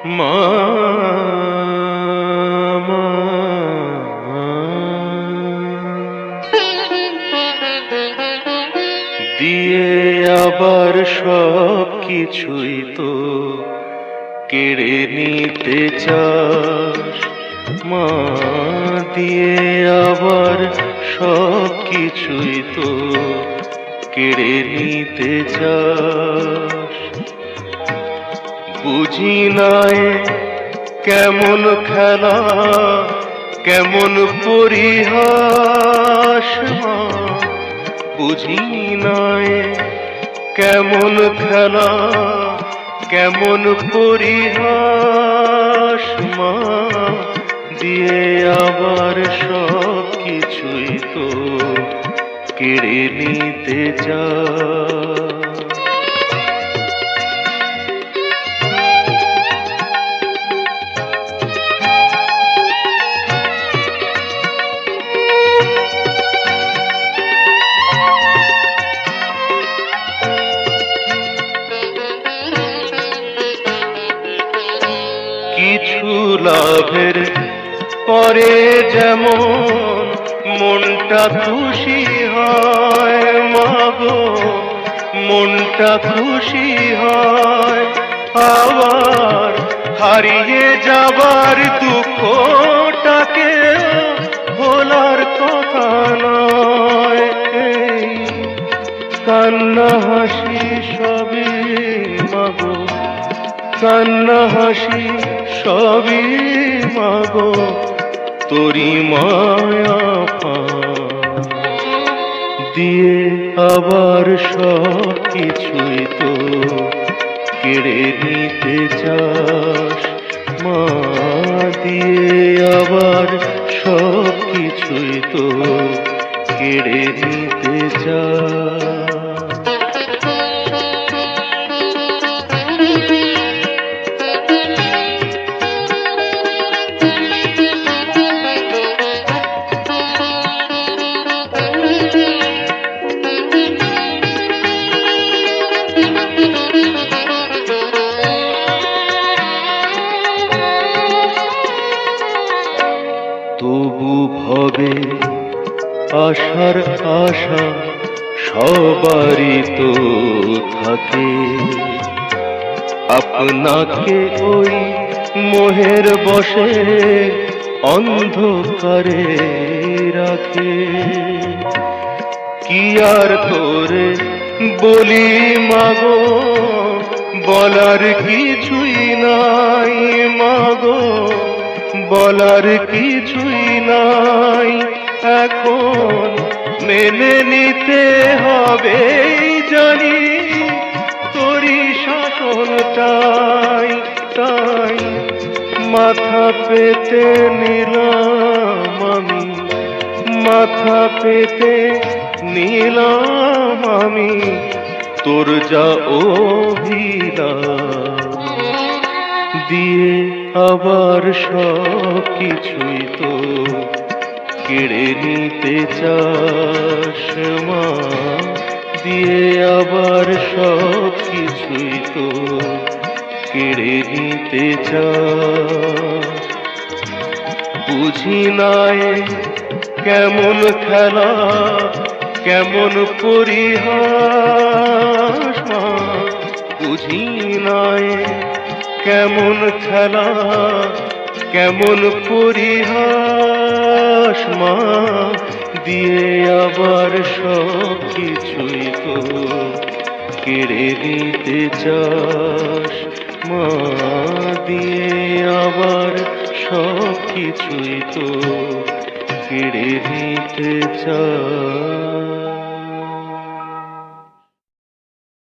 মা মা, দিয়ে আবার সব কিছুই তো কেড়ে নিতে চাস। মা, দিয়ে আবার সব কিছুই তো কেড়ে নিতে চাস। বুঝি নাই কেমন খেলা, কেমন পরিহাস। মা, বুঝি নাই কেমন খেলা, কেমন পরিহাস। মা, দিয়ে আবার সব কিছুই তো কেড়ে নিতে চাস। কিছু লাভের পরে যেমন মনটা খুশি হয়, মাগো মনটা খুশি হয়। আবার হারিয়ে যাবার দুঃখটাকে ভোলার কথা নয়। এই কান্না হাসি সবই মাগো, কান্না হাসি সবই মাগো তোরি মায়া পান। দিয়ে আবার সব কিছুই তো কেড়ে নিতে চাস। মা, দিয়ে আবার সব কিছুই তো কেড়ে নিতে চাস। তবু ভবে আশার আশা সবারই তো থাকে। আপনাকে ওই মোহের বশে অন্ধকারে রাখে। কি আর তোরে বলি মাগো, বলার কিছুই নাই মাগো, বলার কিছুই নাই। এখন মেনে নিতে হবে জানি, তোরই শাসনটাই। তাই মাথা পেতে নিলাম আমি, মাথা পেতে নিলাম আমি তোর যা অভিলাষ। দিয়ে আবার সব কিছুই তো কেড়ে নিতে চাস। মা, দিয়ে আবার সব কিছুই তো কেড়ে নিতে চাস। বুঝি নাই কেমন খেলা, কেমন পরিহাস। মা, বুঝি নাই কেমন খেলা, কেমন পরিহাস। মা, দিয়ে আবার সব কিছুই তো কেড়ে নিতে চাস। মা, দিয়ে আবার সব কিছুই তো কেড়ে নিতে চাস।